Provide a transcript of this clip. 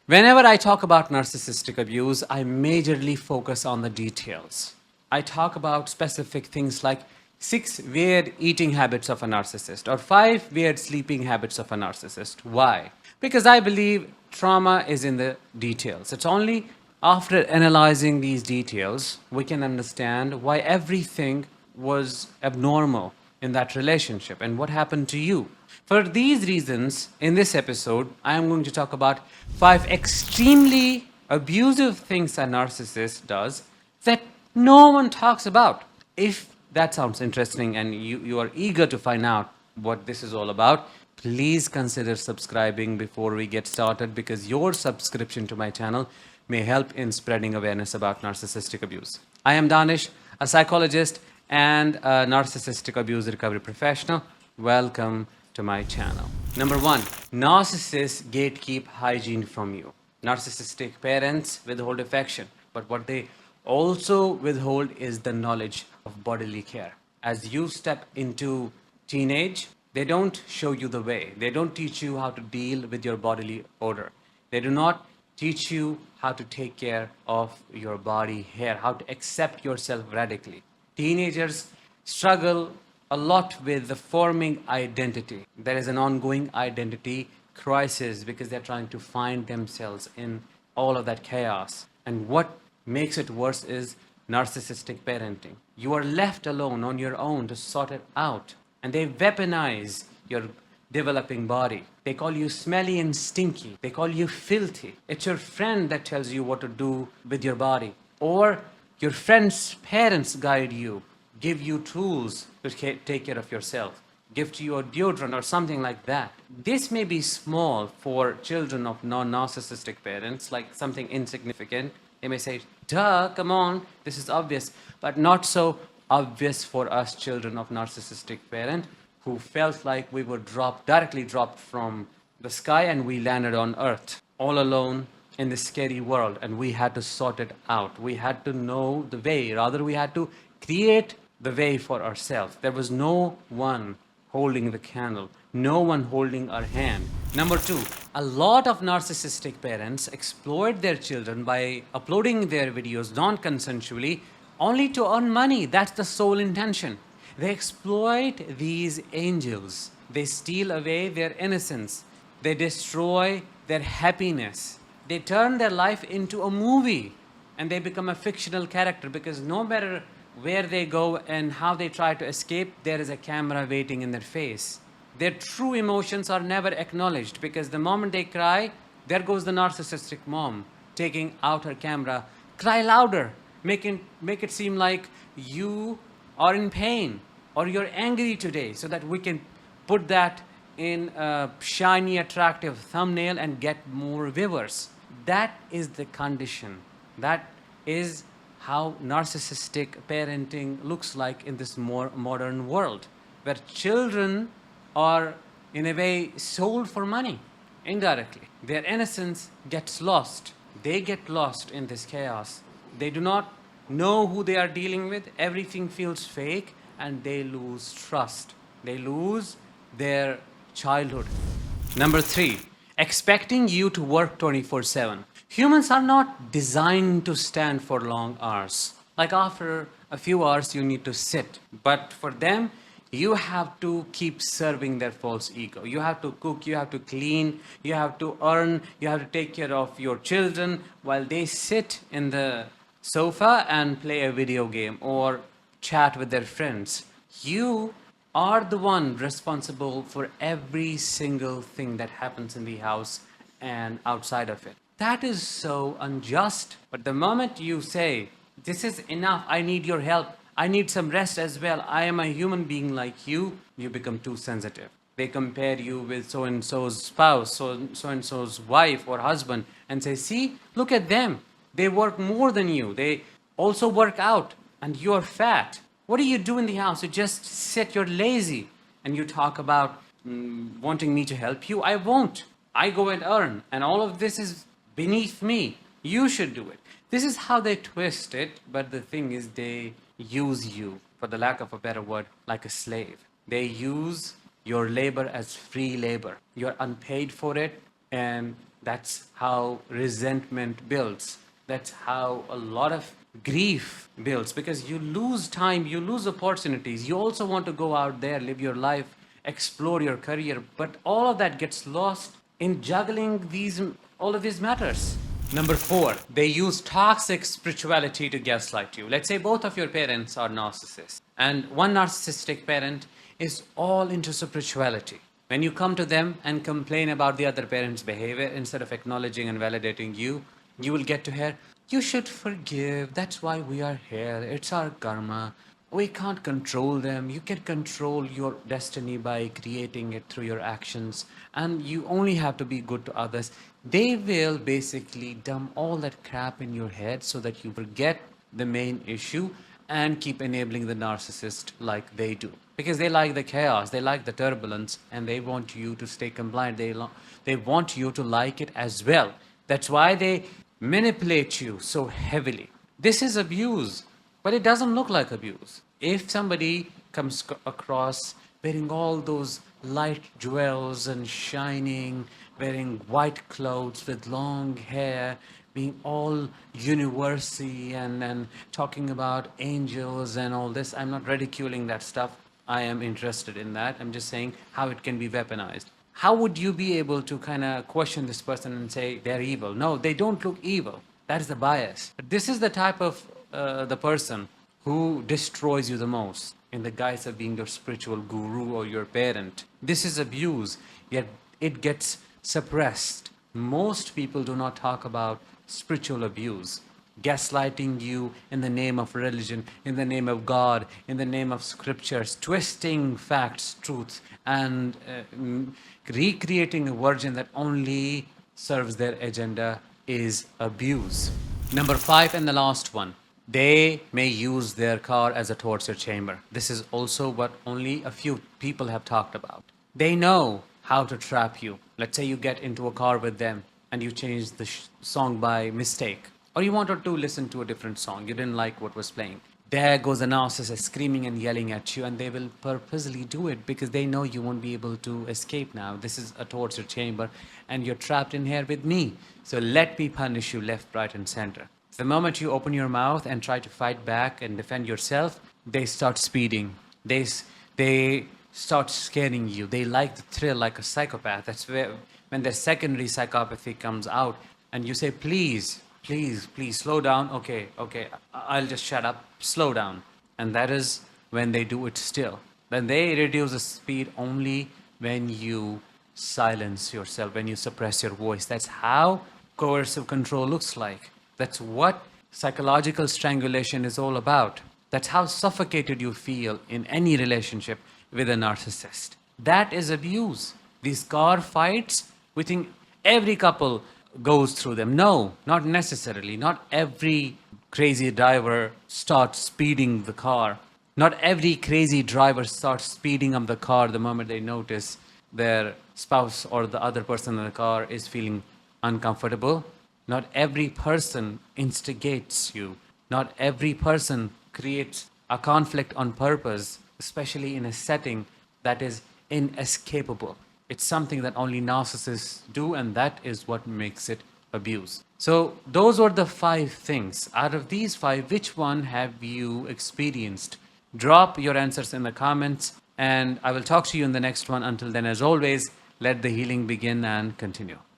Whenever I talk about narcissistic abuse, I majorly focus on the details. I talk about specific things like 6 weird eating habits of a narcissist or 5 weird sleeping habits of a narcissist. Why? Because I believe trauma is in the details. It's only after analyzing these details we can understand why everything was abnormal in that relationship and what happened to you. For these reasons, in this episode, I am going to talk about 5 extremely abusive things a narcissist does that no one talks about. If that sounds interesting and you are eager to find out what this is all about, please consider subscribing before we get started because your subscription to my channel may help in spreading awareness about narcissistic abuse. I am Danish, a psychologist and a narcissistic abuse recovery professional. Welcome to my channel. Number one, narcissists gatekeep hygiene from you. Narcissistic parents withhold affection, but what they also withhold is the knowledge of bodily care. As you step into teenage, they don't show you the way. They don't teach you how to deal with your bodily odor. They do not teach you how to take care of your body hair, how to accept yourself radically. Teenagers struggle a lot with the forming identity. There is an ongoing identity crisis because they're trying to find themselves in all of that chaos. And what makes it worse is narcissistic parenting. You are left alone on your own to sort it out. And they weaponize your developing body. They call you smelly and stinky. They call you filthy. It's your friend that tells you what to do with your body. Or your friend's parents guide you, give you tools to take care of yourself, gift you a deodorant or something like that. This may be small for children of non-narcissistic parents, like something insignificant. They may say, duh, come on, this is obvious, but not so obvious for us children of narcissistic parent who felt like we were directly dropped from the sky and we landed on earth all alone in this scary world, and we had to sort it out. We had to know the way. Rather, we had to create the way for ourselves. There was no one holding the candle, no one holding our hand. Number two, a lot of narcissistic parents exploit their children by uploading their videos non-consensually only to earn money. That's the sole intention. They exploit these angels. They steal away their innocence. They destroy their happiness. They turn their life into a movie and they become a fictional character because no matter where they go and how they try to escape, there is a camera waiting in their face. Their true emotions are never acknowledged because the moment they cry, there goes the narcissistic mom taking out her camera. Cry louder. Make it seem like you are in pain or you're angry today so that we can put that in a shiny, attractive thumbnail and get more viewers. That is the condition. That is how narcissistic parenting looks like in this more modern world, where children are, in a way, sold for money, indirectly. Their innocence gets lost. They get lost in this chaos. They do not know who they are dealing with. Everything feels fake, and they lose trust. They lose their childhood. Number three, expecting you to work 24/7. Humans are not designed to stand for long hours. Like after a few hours, you need to sit. But for them, you have to keep serving their false ego. You have to cook, you have to clean, you have to earn, you have to take care of your children while they sit in the sofa and play a video game or chat with their friends. You are the one responsible for every single thing that happens in the house and outside of it. That is so unjust. But the moment you say, this is enough, I need your help, I need some rest as well, I am a human being like you become too sensitive. They compare you with so-and-so's spouse, so-and-so's wife or husband, and say, see, look at them. They work more than you. They also work out, and you're fat. What do you do in the house? You just sit, you're lazy. And you talk about wanting me to help you. I won't. I go and earn. And all of this is beneath me. You should do it. This is how they twist it. But the thing is, they use you, for the lack of a better word, like a slave. They use your labor as free labor. You're unpaid for it. And That's how resentment builds. That's how a lot of grief builds, because you lose time, you lose opportunities. You also want to go out there, live your life, explore your career, but all of that gets lost in juggling these all of these matters. Number four, they use toxic spirituality to gaslight you. Let's say both of your parents are narcissists, and one narcissistic parent is all into spirituality. When you come to them and complain about the other parent's behavior, instead of acknowledging and validating you, you will get to hear, you should forgive. That's why we are here. It's our karma. We can't control them. You can control your destiny by creating it through your actions, and you only have to be good to others. They will basically dump all that crap in your head so that you forget the main issue and keep enabling the narcissist like they do, because they like the chaos, they like the turbulence, and they want you to stay compliant. They want you to like it as well. That's why they manipulate you so heavily. This is abuse, but it doesn't look like abuse. If somebody comes across wearing all those light jewels and shining, wearing white clothes with long hair, being all university and talking about angels and all this, I'm not ridiculing that stuff. I am interested in that. I'm just saying how it can be weaponized. How would you be able to kind of question this person and say they're evil? No, they don't look evil. That is the bias. But this is the type of the person who destroys you the most in the guise of being your spiritual guru or your parent. This is abuse, yet it gets suppressed. Most people do not talk about spiritual abuse, gaslighting you in the name of religion, in the name of God, in the name of scriptures, twisting facts, truth, and recreating a version that only serves their agenda is abuse. Number five, and the last one, they may use their car as a torture chamber. This is also what only a few people have talked about. They know how to trap you. Let's say you get into a car with them and you change the song by mistake, or you wanted to listen to a different song, you didn't like what was playing. There goes a narcissist screaming and yelling at you, and they will purposely do it because they know you won't be able to escape now. This is a torture chamber, and you're trapped in here with me. So let me punish you left, right, and center. The moment you open your mouth and try to fight back and defend yourself, they start speeding. They start scaring you. They like the thrill like a psychopath. That's where when their secondary psychopathy comes out and you say, please, please, please slow down. Okay, I'll just shut up. Slow down. And that is when they do it still. Then they reduce the speed only when you silence yourself, when you suppress your voice. That's how coercive control looks like. That's what psychological strangulation is all about. That's how suffocated you feel in any relationship with a narcissist. That is abuse. These car fights, we think every couple goes through them. No, not necessarily. Not every crazy driver starts speeding the car. Not every crazy driver starts speeding up the car the moment they notice their spouse or the other person in the car is feeling uncomfortable. Not every person instigates you. Not every person creates a conflict on purpose, especially in a setting that is inescapable. It's something that only narcissists do, and that is what makes it abuse. So those were the five things. Out of these five, which one have you experienced? Drop your answers in the comments, and I will talk to you in the next one. Until then, as always, let the healing begin and continue.